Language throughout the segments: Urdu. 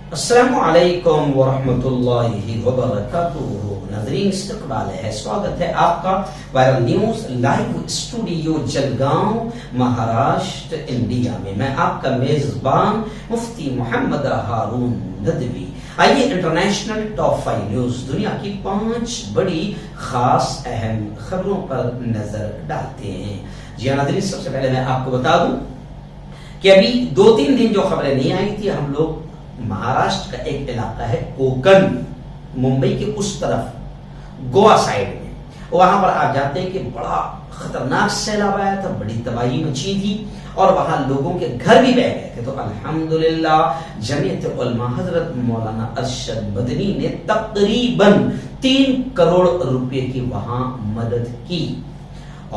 السلام علیکم ورحمۃ اللہ وبرکاتہ۔ ناظرین استقبال ہے، سواگت ہے آپ کا viral news live studio Jalgaon Maharashtra India میں۔ میں آپ کا میزبان مفتی محمد ہارون ندوی۔ آئیے انٹرنیشنل ٹاپ 5 نیوز، دنیا کی 5 بڑی خاص اہم خبروں پر نظر ڈالتے ہیں۔ جی ناظرین، سب سے پہلے میں آپ کو بتا دوں کہ ابھی 2-3 دن جو خبریں نہیں آئی تھی، ہم لوگ مہاراشٹر کا ایک علاقہ ہے کوکن، ممبئی کے اس طرف گوا سائڈ میں، وہاں پر آپ جانتے ہیں کہ بڑا خطرناک سیلاب آیا تھا، بڑی تباہی مچی تھی اور وہاں لوگوں کے گھر بھی بہ گئے تھے۔ تو الحمدللہ جمعیت علماء حضرت مولانا ارشد مدنی نے تقریباً 3 کروڑ روپے کی وہاں مدد کی،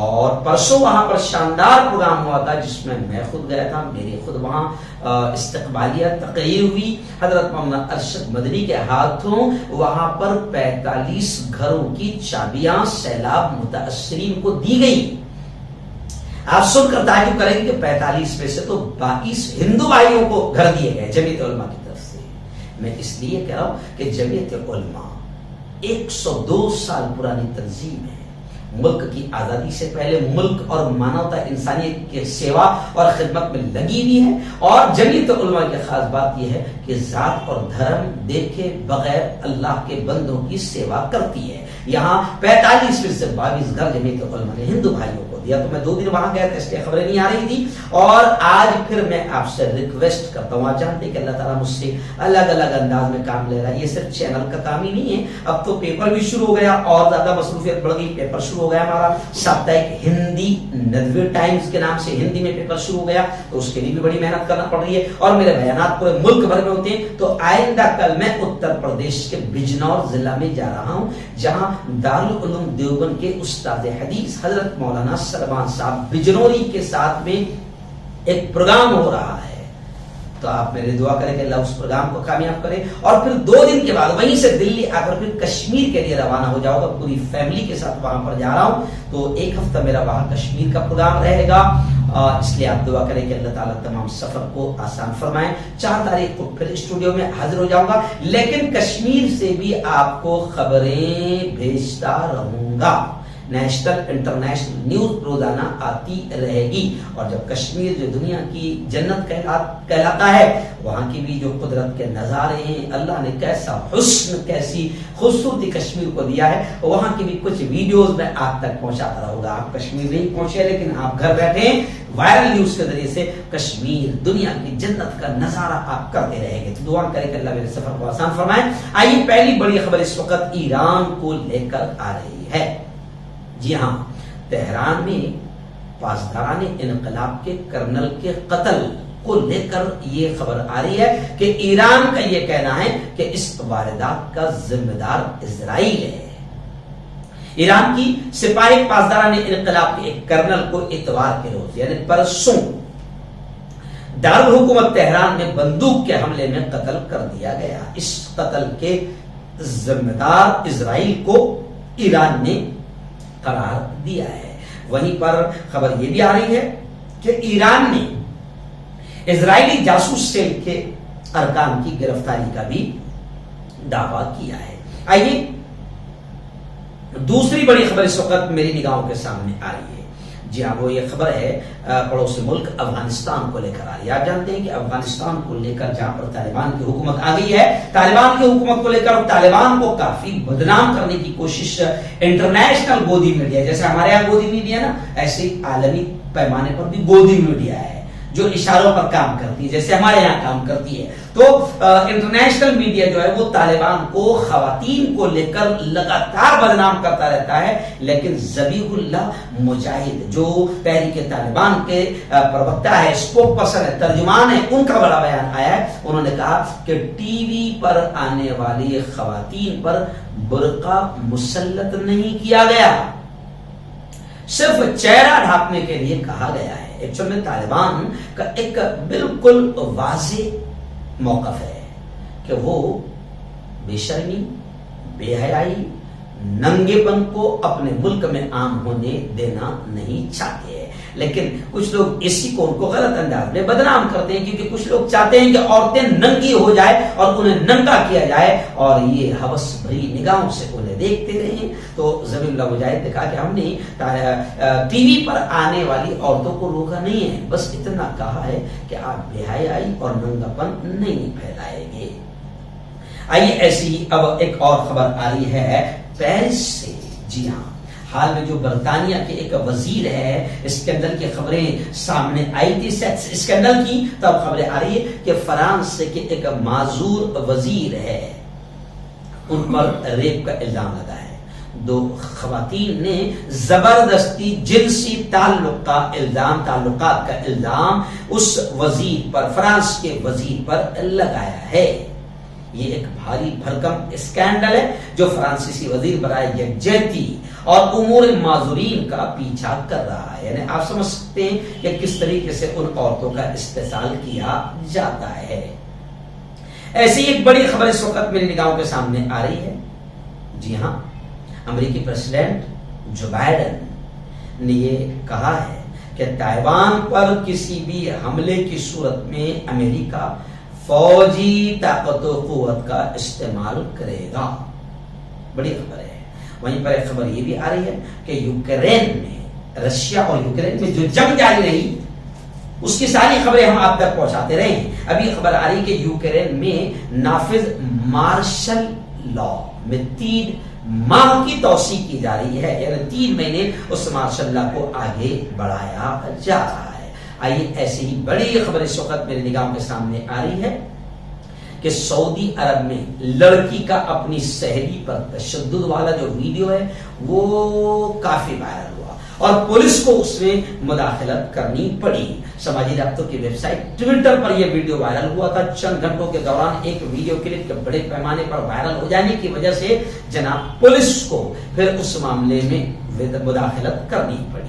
اور پرسوں وہاں پر شاندار پروگرام ہوا تھا جس میں میں خود گیا تھا، میری خود وہاں استقبالیہ تقریر ہوئی۔ حضرت مولانا ارشد مدنی کے ہاتھوں وہاں پر 45 گھروں کی چابیاں سیلاب متاثرین کو دی گئی۔ آپ سن کر تعجب کریں گے کہ 45 میں سے تو 22 ہندو بھائیوں کو گھر دیے گئے جمعیت علماء کی طرف سے۔ میں اس لیے کہہ رہا ہوں کہ جمعیت علماء 102 سال پرانی تنظیم ہے، ملک کی آزادی سے پہلے ملک اور مانوتا انسانیت کی سیوا اور خدمت میں لگی ہوئی ہے، اور جمعیت علماء کی خاص بات یہ ہے کہ ذات اور دھرم دیکھے بغیر اللہ کے بندوں کی سیوا کرتی ہے۔ یہاں 45 میں سے 22 گھر جمعیت علماء نے ہندو بھائیوں کو دیا۔ تو میں 2 دن وہاں گیا تھا، اس لیے خبریں نہیں آ رہی تھی، اور آج پھر میں آپ سے ریکویسٹ کرتا ہوں۔ آپ جانتے ہیں کہ اللہ تعالیٰ مجھ سے الگ الگ انداز میں کام لے رہا ہے، یہ صرف چینل کا کام ہی نہیں ہے، اب تو پیپر بھی شروع ہو گیا اور زیادہ مصروفیت بڑھ گئی۔ پیپر شروع ہو گیا ہمارا ساپتاہک ہندی ندوی ٹائمز کے نام سے، ہندی میں پیپر شروع ہو گیا، تو اس کے لیے بھی بڑی محنت کرنا پڑ رہی ہے، اور میرے بیانات پورے ملک بھر میں ہوتے ہیں۔ تو آئندہ کل میں اتر پردیش کے بجنور ضلع میں جا رہا ہوں، جہاں دارالعلوم دیوبند کے استاد حدیث حضرت مولانا سلمان صاحب بجنوری کے ساتھ میں ایک پروگرام ہو رہا ہے۔ تو آپ میرے دعا کریں کہ اللہ اس پروگرام کو کامیاب کرے، اور پھر 2 دن کے بعد وہیں سے دلی آ کر پھر کشمیر کے لیے روانہ ہو جاؤ گا، پوری فیملی کے ساتھ وہاں پر جا رہا ہوں۔ تو 1 ہفتہ میرا وہاں کشمیر کا پروگرام رہے گا، اس لیے آپ دعا کریں کہ اللہ تعالیٰ تمام سفر کو آسان فرمائیں۔ 4 تاریخ کو پھر اسٹوڈیو میں حاضر ہو جاؤں گا، لیکن کشمیر سے بھی آپ کو خبریں بھیجتا رہوں گا۔ نیشنل انٹرنیشنل نیوز روزانہ آتی رہے گی، اور جب کشمیر جو دنیا کی جنت کہلاتا ہے، وہاں کی بھی جو قدرت کے نظارے ہیں، اللہ نے کیسا حسن کیسی خوبصورتی کشمیر کو دیا ہے، وہاں کی بھی کچھ ویڈیوز میں آپ تک پہنچاتا رہوں گا۔ آپ کشمیر نہیں پہنچے، لیکن آپ گھر بیٹھے وائرل نیوز کے ذریعے سے کشمیر دنیا کی جنت کا نظارہ آپ کرتے رہیں گے۔ تو دعا کریں کہ اللہ میرے سفر کو آسان فرمائے۔ آئیے پہلی بڑی خبر اس وقت ایران کو لے کر آ رہی ہے۔ جی ہاں، تہران میں پاسداران انقلاب کے کرنل کے قتل کو لے کر یہ خبر آ رہی ہے کہ ایران کا یہ کہنا ہے کہ اس واردات کا ذمہ دار اسرائیل ہے۔ ایران کی سپاہی پاسداران انقلاب کے ایک کرنل کو اتوار کے روز یعنی پرسوں دارالحکومت تہران میں بندوق کے حملے میں قتل کر دیا گیا۔ اس قتل کے ذمہ دار اسرائیل کو ایران نے قرار دیا ہے۔ وہیں پر خبر یہ بھی آ رہی ہے کہ ایران نے اسرائیلی جاسوس سیل کے ارکان کی گرفتاری کا بھی دعویٰ کیا ہے۔ آئیے دوسری بڑی خبر اس وقت میری نگاہوں کے سامنے آ رہی ہے۔ جی ہاں، وہ یہ خبر ہے پڑوسی ملک افغانستان کو لے کر آ رہی ہے۔ آپ جانتے ہیں کہ افغانستان کو لے کر جہاں پر طالبان کی حکومت آ گئی ہے، طالبان کی حکومت کو لے کر طالبان کو کافی بدنام کرنے کی کوشش انٹرنیشنل گودی میڈیا، جیسے ہمارے یہاں گودی میڈیا نا، ایسے ہی عالمی پیمانے پر بھی گودی میڈیا ہے جو اشاروں پر کام کرتی ہے، جیسے ہمارے یہاں کام کرتی ہے۔ تو انٹرنیشنل میڈیا جو ہے وہ طالبان کو، خواتین کو لے کر لگاتار بدنام کرتا رہتا ہے، لیکن ذبیح اللہ مجاہد جو تحریک طالبان کے پروکتا ہے، اسپوک پرسن ہے، ترجمان ہے، ان کا بڑا بیان آیا ہے۔ انہوں نے کہا کہ ٹی وی پر آنے والی خواتین پر برقع مسلط نہیں کیا گیا، صرف چہرہ ڈھانپنے کے لیے کہا گیا ہے۔ ایکچوئل میں طالبان کا ایک بالکل واضح موقف ہے کہ وہ بے شرمی، بے حیائی، ننگے پن کو اپنے ملک میں عام ہونے دینا نہیں چاہتے ہیں۔ لیکن کچھ لوگ اسی کو ان کو غلط انداز میں بدنام کرتے ہیں، کیونکہ کچھ لوگ چاہتے ہیں کہ عورتیں ننگی ہو جائے اور انہیں ننگا کیا جائے اور یہ ہوس بھری نگاہوں سے انہیں دیکھتے رہیں۔ تو ذبیح اللہ مجاہد نے کہا کہ ہم نے ٹی وی پر آنے والی عورتوں کو روکا نہیں ہے، بس اتنا کہا ہے کہ آپ بے حیائی اور ننگاپن نہیں پھیلائیں گے۔ آئیے ایسی اب ایک اور خبر آ رہی ہے پیرس سے۔ جی ہاں، حال میں جو برطانیہ کے ایک وزیر ہے، اسکینڈل کی خبریں سامنے آئی تھی، سیکس اسکینڈل کی، تب خبریں آ رہی ہے کہ فرانس کے ایک معذور وزیر ہے، ان پر ریپ کا الزام لگا ہے۔ 2 خواتین نے زبردستی جنسی تعلقات کا الزام اس وزیر پر، فرانس کے وزیر پر لگایا ہے۔ یہ ایک بھاری بھرکم اسکینڈل ہے جو فرانسیسی وزیر برائے یکجہتی اور امور معذورین کا پیچھا کر رہا ہے۔ یعنی آپ سمجھ سکتے ہیں کہ کس طریقے سے ان عورتوں کا استحصال کیا جاتا ہے۔ ایسی ایک بڑی خبر اس وقت میری نگاہوں کے سامنے آ رہی ہے۔ جی ہاں، امریکی پریزیڈنٹ جو بائیڈن نے یہ کہا ہے کہ تائیوان پر کسی بھی حملے کی صورت میں امریکہ فوجی طاقت و قوت کا استعمال کرے گا۔ بڑی خبر ہے۔ وہیں پر ایک خبر یہ بھی آ رہی ہے کہ یوکرین میں، رشیا اور یوکرین میں جو جنگ جاری رہی اس کی ساری خبریں ہم آپ تک پہنچاتے رہے ہیں۔ ابھی خبر آ رہی کہ یوکرین میں نافذ مارشل لا میں 3 ماہ کی توسیع کی جا رہی ہے، یعنی 3 مہینے اس مارشل لا کو آگے بڑھایا جا رہا ہے۔ آئیے ایسی ہی بڑی خبر اس وقت میری نگاہوں کے سامنے آ رہی ہے کہ سعودی عرب میں لڑکی کا اپنی سہیلی پر تشدد والا جو ویڈیو ہے وہ کافی وائرل ہوا اور پولیس کو اس میں مداخلت کرنی پڑی۔ سماجی رابطوں کی ویب سائٹ ٹویٹر پر یہ ویڈیو وائرل ہوا تھا۔ چند گھنٹوں کے دوران ایک ویڈیو کلپ کے بڑے پیمانے پر وائرل ہو جانے کی وجہ سے جناب پولیس کو پھر اس معاملے میں مداخلت کرنی پڑی۔